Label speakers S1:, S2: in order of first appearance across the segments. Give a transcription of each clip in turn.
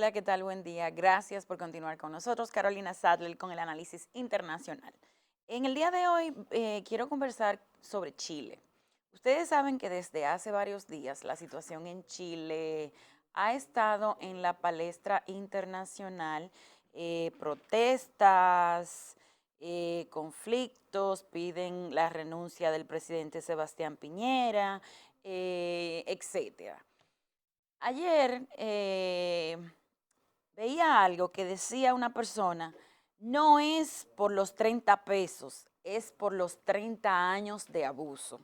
S1: Hola, ¿qué tal? Buen día. Gracias por continuar con nosotros. Carolina Sadler con el análisis internacional. En el día de hoy quiero conversar sobre Chile. Ustedes saben que desde hace varios días la situación en Chile ha estado en la palestra internacional. Protestas, conflictos, piden la renuncia del presidente Sebastián Piñera, etcétera. Ayer veía algo que decía una persona, no es por los 30 pesos, es por los 30 años de abuso.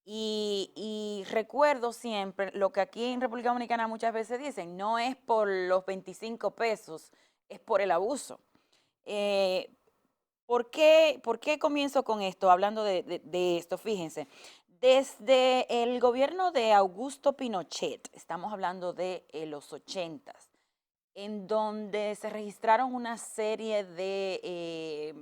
S1: Y recuerdo siempre lo que aquí en República Dominicana muchas veces dicen, no es por los 25 pesos, es por el abuso. Eh, ¿Por qué comienzo con esto, hablando de esto? Fíjense, desde el gobierno de Augusto Pinochet, estamos hablando de los 80s, en donde se registraron una serie de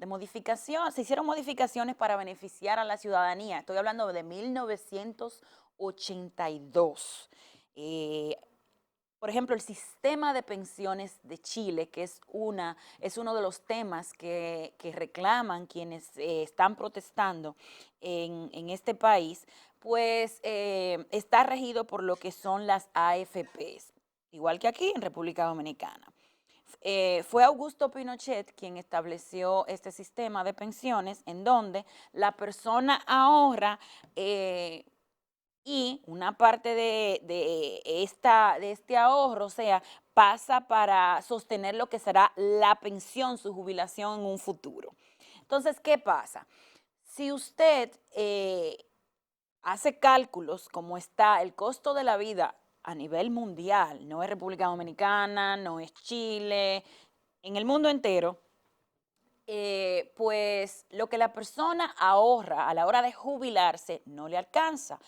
S1: modificaciones, se hicieron modificaciones para beneficiar a la ciudadanía. Estoy hablando de 1982. Eh, por ejemplo, el sistema de pensiones de Chile, que es uno de los temas que reclaman quienes están protestando en este país, pues está regido por lo que son las AFPs, igual que aquí en República Dominicana. Fue Augusto Pinochet quien estableció este sistema de pensiones en donde la persona ahorra y una parte de este ahorro, o sea, pasa para sostener lo que será la pensión, su jubilación en un futuro. Entonces, ¿qué pasa? Si usted hace cálculos como está el costo de la vida a nivel mundial, no es República Dominicana, no es Chile, en el mundo entero, pues lo que la persona ahorra a la hora de jubilarse no le alcanza.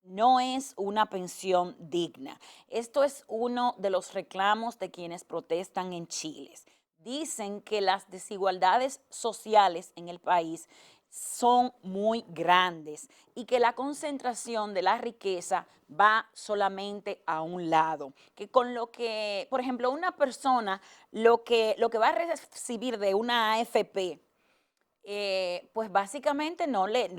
S1: No es una pensión digna. Esto es uno de los reclamos de quienes protestan en Chile. Dicen que las desigualdades sociales en el país son muy grandes y que la concentración de la riqueza va solamente a un lado. Que con lo que, por ejemplo, una persona lo que va a recibir de una AFP, pues básicamente no le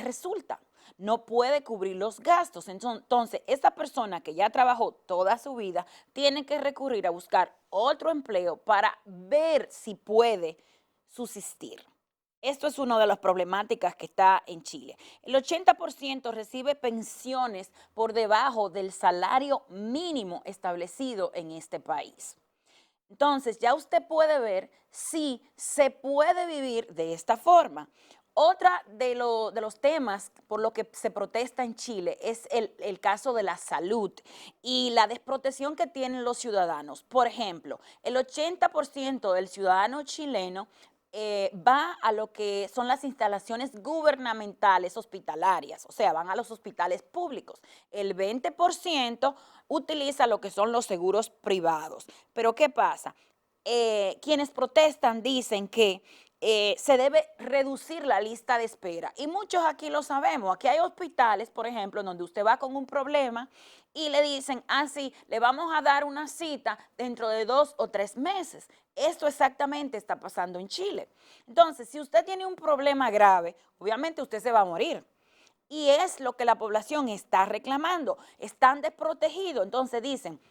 S1: resulta, no puede cubrir los gastos. Entonces, esta persona que ya trabajó toda su vida tiene que recurrir a buscar otro empleo para ver si puede subsistir. Esto es una de las problemáticas que está en Chile. El 80% recibe pensiones por debajo del salario mínimo establecido en este país. Entonces, ya usted puede ver si se puede vivir de esta forma. Otra de los temas por lo que se protesta en Chile es el caso de la salud y la desprotección que tienen los ciudadanos. Por ejemplo, el 80% del ciudadano chileno va a lo que son las instalaciones gubernamentales hospitalarias, o sea, van a los hospitales públicos. El 20% utiliza lo que son los seguros privados. Pero ¿qué pasa? Quienes protestan dicen que se debe reducir la lista de espera. Y muchos aquí lo sabemos. Aquí hay hospitales, por ejemplo, donde usted va con un problema y le dicen, sí, le vamos a dar una cita dentro de 2 o 3 meses. Esto exactamente está pasando en Chile. Entonces, si usted tiene un problema grave, obviamente usted se va a morir. Y es lo que la población está reclamando. Están desprotegidos. Entonces dicen,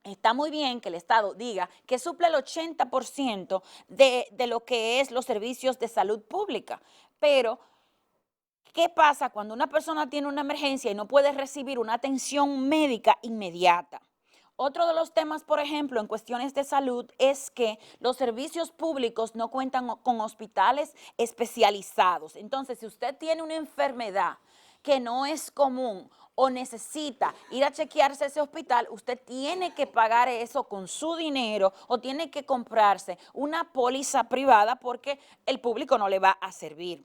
S1: está muy bien que el Estado diga que suple el 80% de lo que es los servicios de salud pública, pero ¿qué pasa cuando una persona tiene una emergencia y no puede recibir una atención médica inmediata? Otro de los temas, por ejemplo, en cuestiones de salud es que los servicios públicos no cuentan con hospitales especializados. Entonces, si usted tiene una enfermedad que no es común o necesita ir a chequearse ese hospital, usted tiene que pagar eso con su dinero o tiene que comprarse una póliza privada porque el público no le va a servir.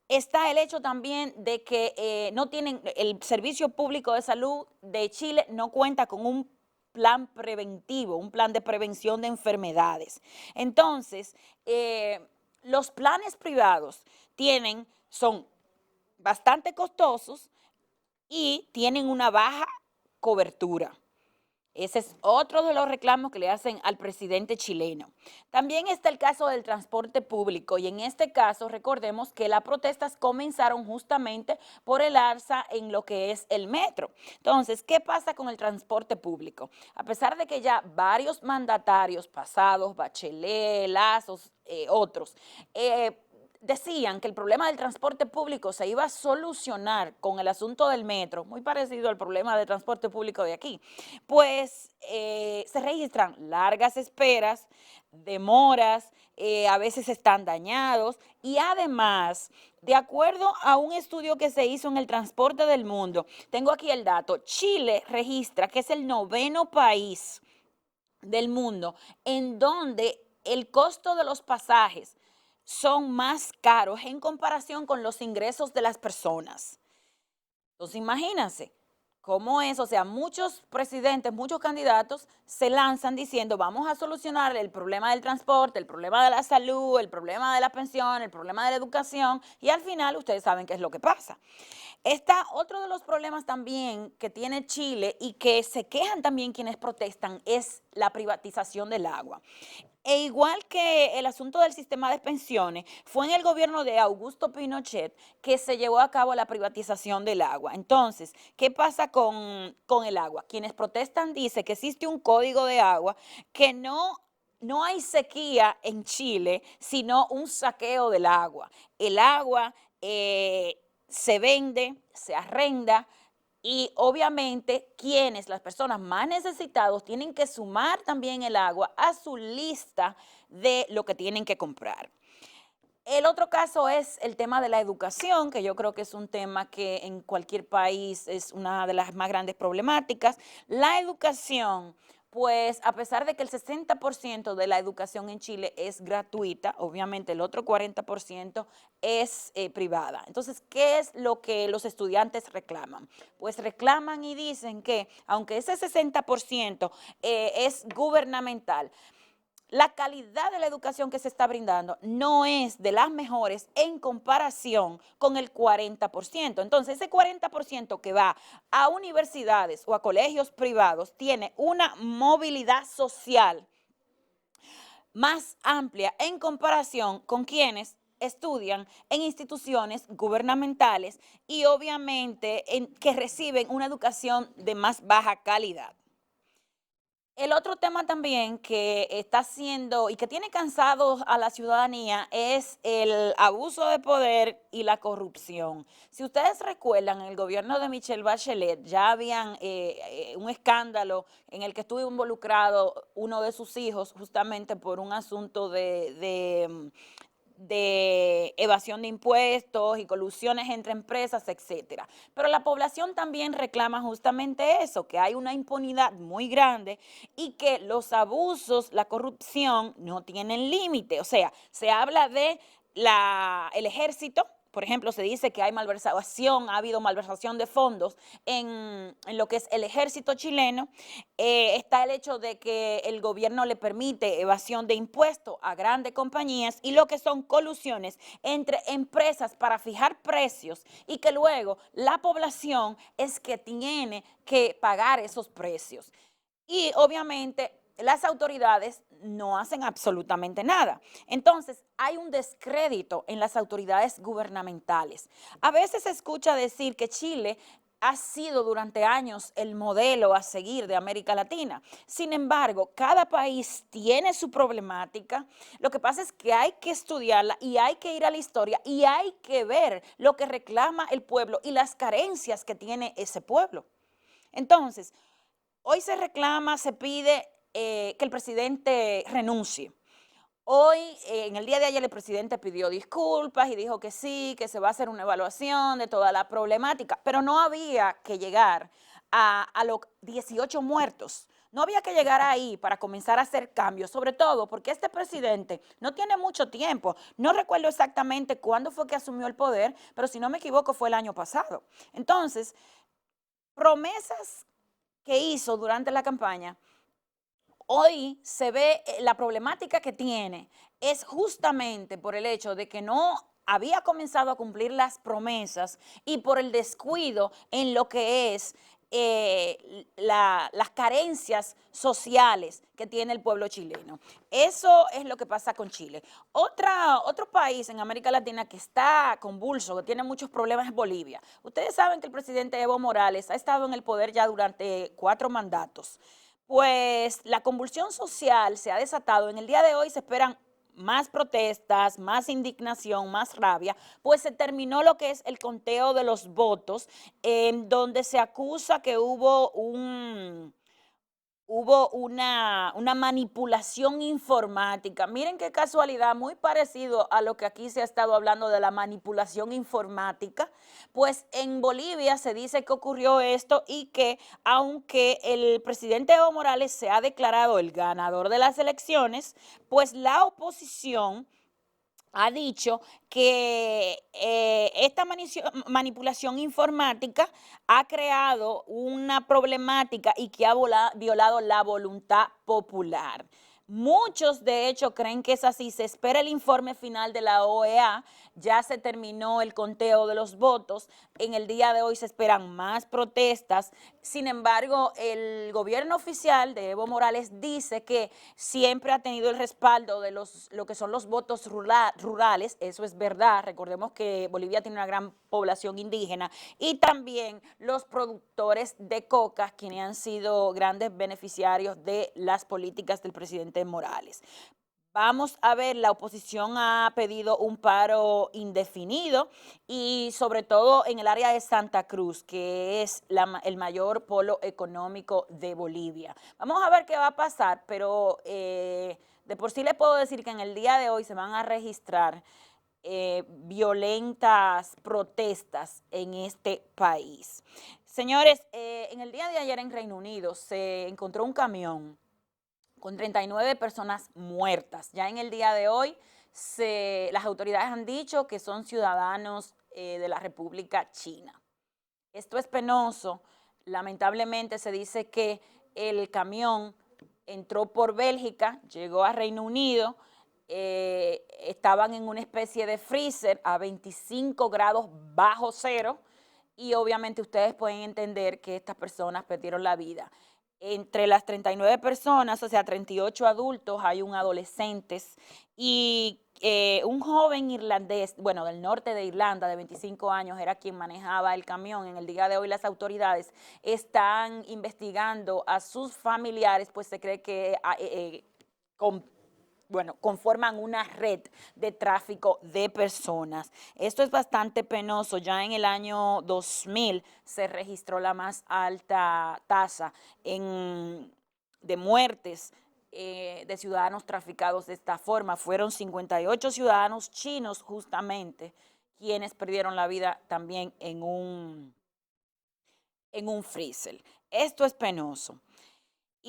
S1: Está el hecho también de que no tienen, el Servicio Público de Salud de Chile no cuenta con un plan preventivo, un plan de prevención de enfermedades. Entonces, los planes privados son bastante costosos y tienen una baja cobertura. Ese es otro de los reclamos que le hacen al presidente chileno. También está el caso del transporte público y en este caso recordemos que las protestas comenzaron justamente por el alza en lo que es el metro. Entonces, ¿qué pasa con el transporte público? A pesar de que ya varios mandatarios pasados, Bachelet, Lazos, otros, decían que el problema del transporte público se iba a solucionar con el asunto del metro, muy parecido al problema del transporte público de aquí, pues se registran largas esperas, demoras, a veces están dañados y además, de acuerdo a un estudio que se hizo en el transporte del mundo, tengo aquí el dato, Chile registra que es el noveno país del mundo en donde el costo de los pasajes son más caros en comparación con los ingresos de las personas. Entonces, imagínense cómo es, o sea, muchos presidentes, muchos candidatos se lanzan diciendo vamos a solucionar el problema del transporte, el problema de la salud, el problema de la pensión, el problema de la educación y al final ustedes saben qué es lo que pasa. Está otro de los problemas también que tiene Chile y que se quejan también quienes protestan es la privatización del agua. E igual que el asunto del sistema de pensiones, fue en el gobierno de Augusto Pinochet que se llevó a cabo la privatización del agua. Entonces, ¿qué pasa con el agua? Quienes protestan dicen que existe un código de agua que no hay sequía en Chile, sino un saqueo del agua. El agua se vende, se arrenda y obviamente las personas más necesitadas tienen que sumar también el agua a su lista de lo que tienen que comprar. El otro caso es el tema de la educación, que yo creo que es un tema que en cualquier país es una de las más grandes problemáticas. La educación, pues a pesar de que el 60% de la educación en Chile es gratuita, obviamente el otro 40% es privada. Entonces, ¿qué es lo que los estudiantes reclaman? Pues reclaman y dicen que aunque ese 60% es gubernamental, la calidad de la educación que se está brindando no es de las mejores en comparación con el 40%. Entonces, ese 40% que va a universidades o a colegios privados tiene una movilidad social más amplia en comparación con quienes estudian en instituciones gubernamentales y obviamente que reciben una educación de más baja calidad. El otro tema también que está haciendo y que tiene cansado a la ciudadanía es el abuso de poder y la corrupción. Si ustedes recuerdan, en el gobierno de Michelle Bachelet ya habían un escándalo en el que estuvo involucrado uno de sus hijos justamente por un asunto de evasión de impuestos y colusiones entre empresas, etcétera. Pero la población también reclama justamente eso, que hay una impunidad muy grande y que los abusos, la corrupción no tienen límite. O sea, se habla de el ejército. Por ejemplo, se dice que hay malversación, ha habido malversación de fondos en lo que es el ejército chileno. Está el hecho de que el gobierno le permite evasión de impuestos a grandes compañías y lo que son colusiones entre empresas para fijar precios y que luego la población es que tiene que pagar esos precios. Y obviamente las autoridades no hacen absolutamente nada. Entonces, hay un descrédito en las autoridades gubernamentales. A veces se escucha decir que Chile ha sido durante años el modelo a seguir de América Latina. Sin embargo, cada país tiene su problemática. Lo que pasa es que hay que estudiarla y hay que ir a la historia y hay que ver lo que reclama el pueblo y las carencias que tiene ese pueblo. Entonces, hoy se reclama, se pide que el presidente renuncie. Hoy, en el día de ayer, el presidente pidió disculpas y dijo que sí, que se va a hacer una evaluación de toda la problemática, pero no había que llegar a los 18 muertos. No había que llegar ahí para comenzar a hacer cambios, sobre todo porque este presidente no tiene mucho tiempo. No recuerdo exactamente cuándo fue que asumió el poder, pero si no me equivoco fue el año pasado. Entonces, promesas que hizo durante la campaña, hoy se ve la problemática que tiene es justamente por el hecho de que no había comenzado a cumplir las promesas y por el descuido en lo que es las carencias sociales que tiene el pueblo chileno. Eso es lo que pasa con Chile. Otro país en América Latina que está convulso, que tiene muchos problemas, es Bolivia. Ustedes saben que el presidente Evo Morales ha estado en el poder ya durante 4 mandatos. Pues la convulsión social se ha desatado. En el día de hoy se esperan más protestas, más indignación, más rabia, pues se terminó lo que es el conteo de los votos, en donde se acusa que hubo una manipulación informática. Miren qué casualidad, muy parecido a lo que aquí se ha estado hablando de la manipulación informática. Pues en Bolivia se dice que ocurrió esto y que aunque el presidente Evo Morales se ha declarado el ganador de las elecciones, pues la oposición ha dicho que esta manipulación informática ha creado una problemática y que ha violado la voluntad popular. Muchos, de hecho, creen que es así. Se espera el informe final de la OEA. Ya se terminó el conteo de los votos. En el día de hoy se esperan más protestas. Sin embargo, el gobierno oficial de Evo Morales dice que siempre ha tenido el respaldo de lo que son los votos rurales. Eso es verdad. Recordemos que Bolivia tiene una gran población indígena, y también los productores de coca, quienes han sido grandes beneficiarios de las políticas del presidente Morales. Vamos a ver, la oposición ha pedido un paro indefinido y sobre todo en el área de Santa Cruz, que es el mayor polo económico de Bolivia. Vamos a ver qué va a pasar, pero de por sí les puedo decir que en el día de hoy se van a registrar violentas protestas en este país. Señores, en el día de ayer en Reino Unido se encontró un camión con 39 personas muertas. Ya en el día de hoy las autoridades han dicho que son ciudadanos de la República China. Esto es penoso. Lamentablemente se dice que el camión entró por Bélgica, llegó a Reino Unido, estaban en una especie de freezer a 25 grados bajo cero, y obviamente ustedes pueden entender que estas personas perdieron la vida. Entre las 39 personas, o sea, 38 adultos, hay un adolescente y un joven irlandés, bueno, del norte de Irlanda, de 25 años, era quien manejaba el camión. En el día de hoy las autoridades están investigando a sus familiares, pues se cree que conforman una red de tráfico de personas. Esto es bastante penoso. Ya en el año 2000 se registró la más alta tasa de muertes de ciudadanos traficados de esta forma. Fueron 58 ciudadanos chinos justamente quienes perdieron la vida también en un freezer. Esto es penoso.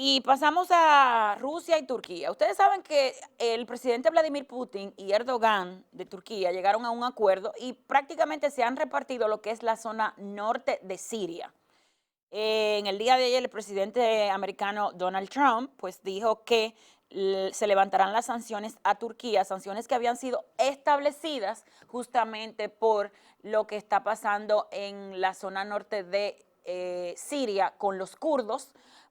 S1: Y pasamos a Rusia y Turquía. Ustedes saben que el presidente Vladimir Putin y Erdogan de Turquía llegaron a un acuerdo y prácticamente se han repartido lo que es la zona norte de Siria. En el día de ayer el presidente americano Donald Trump pues dijo que se levantarán las sanciones a Turquía, sanciones que habían sido establecidas justamente por lo que está pasando en la zona norte de Siria con los kurdos.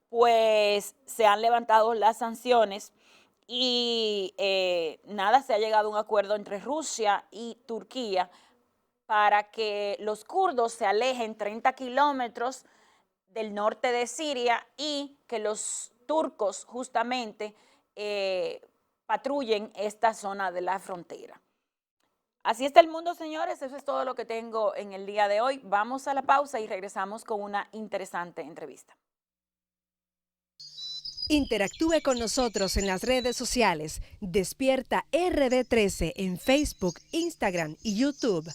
S1: Pues se han levantado las sanciones y nada, se ha llegado a un acuerdo entre Rusia y Turquía para que los kurdos se alejen 30 kilómetros del norte de Siria y que los turcos justamente patrullen esta zona de la frontera. Así está el mundo, señores. Eso es todo lo que tengo en el día de hoy. Vamos a la pausa y regresamos con una interesante entrevista.
S2: Interactúe con nosotros en las redes sociales. Despierta RD13 en Facebook, Instagram y YouTube.